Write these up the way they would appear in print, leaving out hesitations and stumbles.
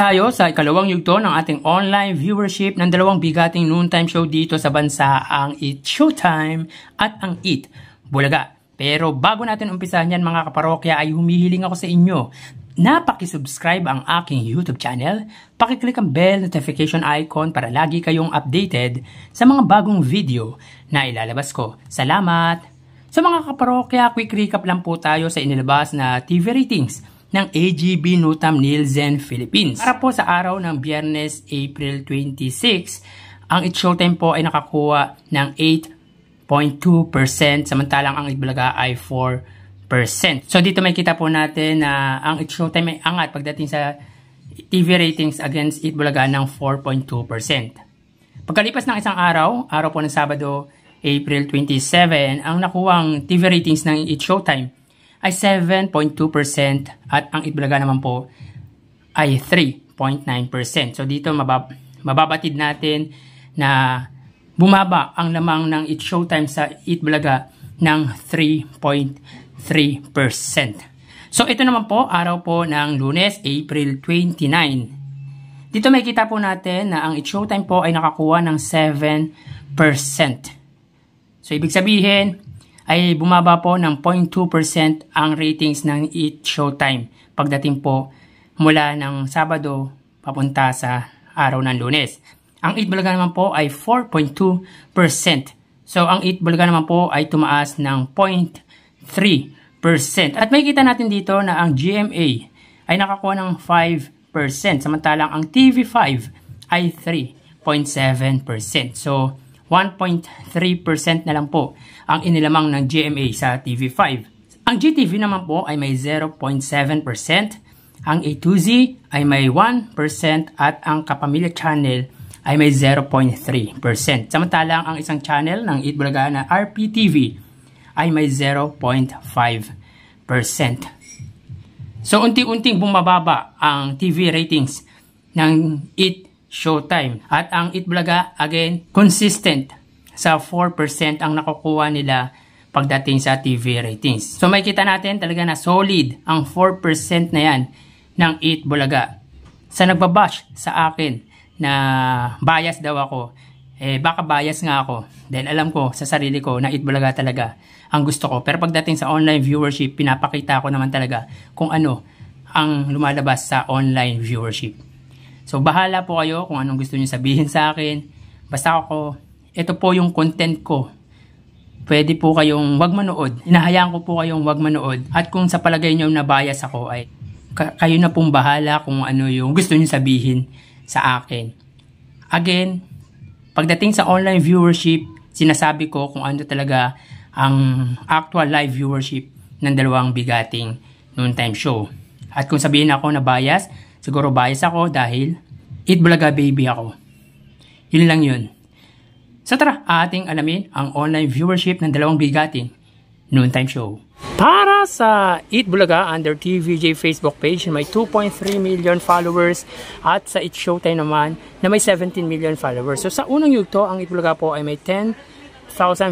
Tayo sa ikalawang yugto ng ating online viewership ng dalawang bigating noontime show dito sa bansa, ang Eat Showtime at ang Eat Bulaga. Pero bago natin umpisahan yan mga kaparokya, ay humihiling ako sa inyo na pakisubscribe ang aking YouTube channel, pakiclick ang bell notification icon para lagi kayong updated sa mga bagong video na ilalabas ko. Salamat! Sa mga kaparokya, quick recap lang po tayo sa inilabas na TV ratings ng AGB Nutam Nielsen Philippines. Para po sa araw ng Biyernes, April 26, ang Eat Showtime po ay nakakuha ng 8.2%, samantalang ang Eat Bulaga ay 4%. So dito may kita po natin na ang Eat Showtime ay angat pagdating sa TV ratings against Eat Bulaga ng 4.2%. Pagkalipas ng isang araw po ng Sabado, April 27, ang nakuwang TV ratings ng Eat Showtime ay 7.2% at ang Eat Bulaga naman po ay 3.9%. So dito mababatid natin na bumaba ang lamang ng Eat Showtime sa Eat Bulaga ng 3.3%. So ito naman po, araw po ng Lunes, April 29. Dito may kita po natin na ang Eat Showtime po ay nakakuha ng 7%. So ibig sabihin ay bumaba po ng 0.2% ang ratings ng Eat Showtime pagdating po mula ng Sabado papunta sa araw ng Lunes. Ang Eat Bulaga naman po ay 4.2%. So ang Eat Bulaga naman po ay tumaas ng 0.3%. At may kita natin dito na ang GMA ay nakakuha ng 5%, samantalang ang TV5 ay 3.7%. So 1.3% na lang po ang inilamang ng GMA sa TV5. Ang GTV naman po ay may 0.7%, ang A2Z ay may 1% at ang Kapamilya Channel ay may 0.3%. Samantalang ang isang channel ng Eat Bulaga na RPTV ay may 0.5%. So unti-unting bumababa ang TV ratings ng Eat Showtime at ang Eat Bulaga again consistent sa 4% ang nakukuha nila pagdating sa TV ratings. So may kita natin talaga na solid ang 4% na yan ng Eat Bulaga. Sa nagbabash sa akin na bias daw ako, baka bias nga ako dahil alam ko sa sarili ko na Eat Bulaga talaga ang gusto ko. Pero pagdating sa online viewership, pinapakita ko naman talaga kung ano ang lumalabas sa online viewership. So, bahala po kayo kung anong gusto niyo sabihin sa akin. Basta ito po yung content ko. Pwede po kayong wag manood. Hinahayaan ko po kayong wag manood. At kung sa palagay niyo na bias ako, ay kayo na pong bahala kung ano yung gusto niyo sabihin sa akin. Again, pagdating sa online viewership, sinasabi ko kung ano talaga ang actual live viewership ng dalawang bigating noontime show. At kung sabihin ako na bias, siguro bias ako dahil Eat Bulaga baby ako. Yun lang yun. So tara, ating alamin ang online viewership ng dalawang bigating noontime show. Para sa Eat Bulaga under TVJ Facebook page, may 2.3 million followers at sa Eat Showtime naman na may 17 million followers. So sa unang yugto, ang Eat Bulaga po ay may 10,000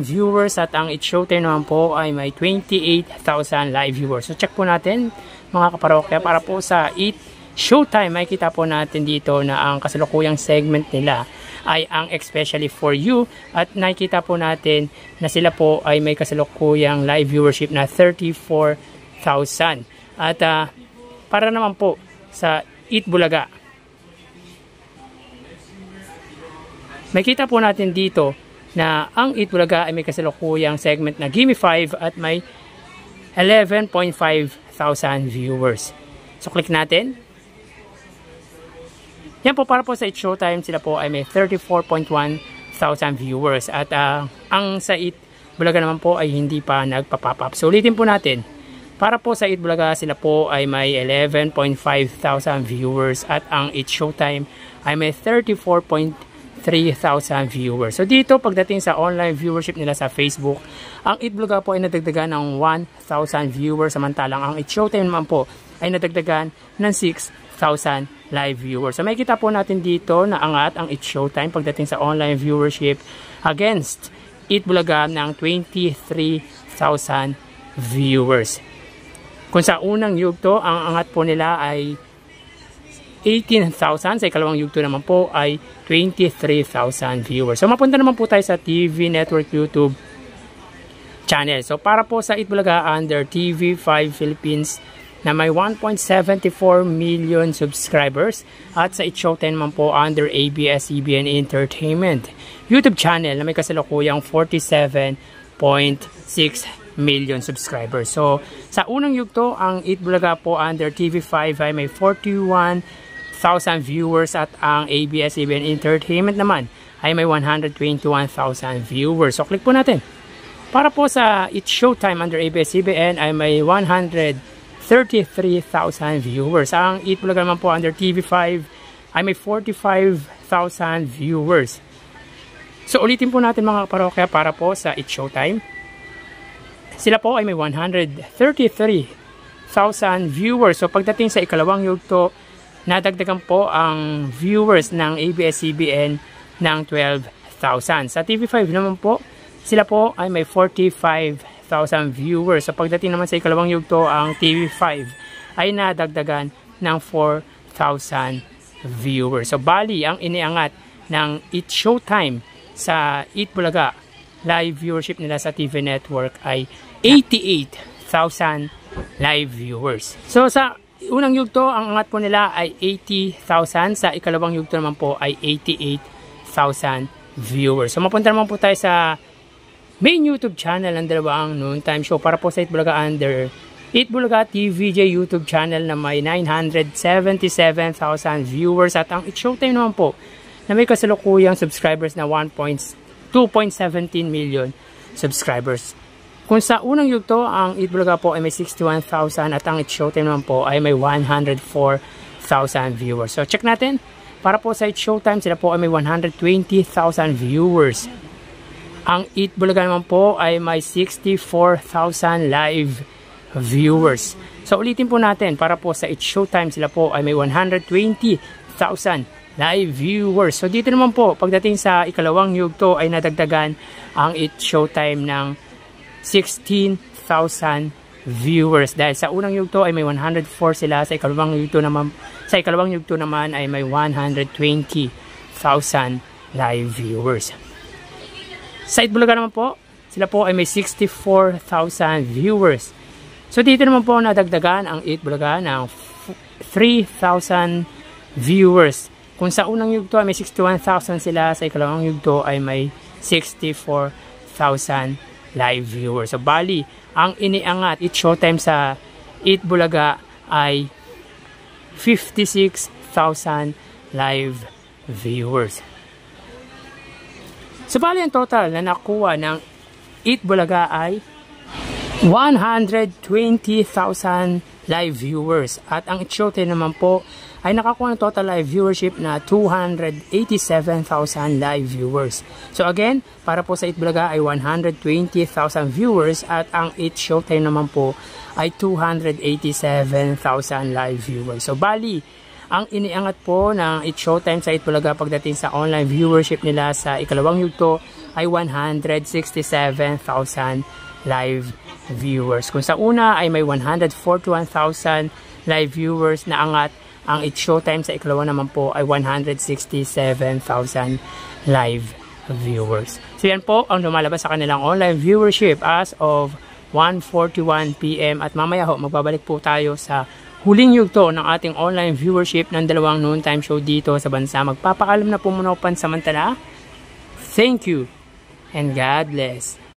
viewers at ang Eat Showtime naman po ay may 28,000 live viewers. So check po natin mga kaparokya. Para po sa Eat Showtime, may kita po natin dito na ang kasalukuyang segment nila ay ang Especially For You at nakita po natin na sila po ay may kasalukuyang live viewership na 34,000. At para naman po sa Eat Bulaga, may kita po natin dito na ang Eat Bulaga ay may kasalukuyang segment na Gimme 5 at may 11,500 viewers. So click natin. Yan po, para po sa Eat Showtime, sila po ay may 34,100 viewers. At ang sa Eat Bulaga naman po ay hindi pa nagpa-pop up. So ulitin po natin. Para po sa Eat Bulaga, sila po ay may 11,500 viewers. At ang Eat Showtime ay may 34,300 viewers. So dito, pagdating sa online viewership nila sa Facebook, ang Eat Bulaga po ay nadagdagan ng 1,000 viewers. Samantalang ang Eat Showtime naman po ay nadagdagan ng 6,000 live viewers. So may kita po natin dito na angat ang Eat Showtime pagdating sa online viewership against Eat Bulaga ng 23,000 viewers. Kung sa unang yugto, ang angat po nila ay 18,000. Sa ikalawang yugto naman po ay 23,000 viewers. So mapunta naman po tayo sa TV Network YouTube channel. So para po sa Itbulaga under TV5 Philippines na may 1.74 million subscribers, at sa It Showtime naman po under ABS-CBN Entertainment YouTube channel na may kasalukuyang 47.6 million subscribers. So sa unang yugto, ang Itbulaga po under TV5 ay may 41,000 viewers, at ang ABS-CBN Entertainment naman ay may 121,000 viewers. So click po natin. Para po sa It Showtime under ABS-CBN ay may 133,000 viewers. Ang Itbulaga naman po under TV5 ay may 45,000 viewers. So ulitin po natin mga kaparokya para po sa It Showtime. Sila po ay may 133,000 viewers. So pagdating sa ikalawang yugto, nadagdagan po ang viewers ng ABS-CBN ng 12,000. Sa TV5 naman po, sila po ay may 45,000 viewers. So pagdating naman sa ikalawang yugto, ang TV5 ay nadagdagan ng 4,000 viewers. So bali, ang iniangat ng It Showtime sa Itbulaga live viewership nila sa TV Network ay 88,000 live viewers. So sa unang yugto, ang angat po nila ay 80,000. Sa ikalawang yugto naman po ay 88,000 viewers. So mapunta naman po tayo sa main YouTube channel ng dalawang noontime show para po sa Itbulaga under Itbulaga TVJ YouTube channel na may 977,000 viewers, at ang It Showtime naman po na may kasalukuyang subscribers na 2.17 million subscribers. Kung sa unang yugto, ang Itbulaga po ay may 61,000 at ang It Showtime naman po ay may 104,000 viewers. So check natin. Para po sa It Showtime, sila po ay may 120,000 viewers. Ang Itbulaga naman po ay may 64,000 live viewers. So ulitin po natin, para po sa It Showtime, sila po ay may 120,000 live viewers. So dito naman po, pagdating sa ikalawang yugto, ay nadagdagan ang It Showtime ng 16,000 viewers. Dahil sa unang yugto ay may 104 sila, sa ikalawang yugto naman ay may 120,000 live viewers. Sa Itbulaga naman po, sila po ay may 64,000 viewers. So dito naman po nadagdagan ang Itbulaga ng 3,000 viewers. Kung sa unang yugto ay may 61,000 sila, sa ikalawang yugto ay may 64,000 live viewers. So bali, ang iniangat It Showtime sa Itbulaga ay 56,000 live viewers. So bali, ang total na nakuha ng Itbulaga ay 120,000 live viewers. At ang It Showtime naman po ay nakakuha ng total live viewership na 287,000 live viewers. So again, para po sa Itbulaga ay 120,000 viewers, at ang It Showtime naman po ay 287,000 live viewers. So bali, ang iniangat po ng It Showtime sa Itbulaga pagdating sa online viewership nila sa ikalawang yugto ay 167,000 live viewers. Kung sa una ay may 141,000 live viewers na angat, ang It Showtime sa ikalawa naman po ay 167,000 live viewers. So yan po ang lumalabas sa kanilang online viewership as of 1:41 PM, at mamaya ho magbabalik po tayo sa huling yugto ng ating online viewership ng dalawang noontime show dito sa bansa. Magpapaalam na po muna pansamantala. Thank you and God bless.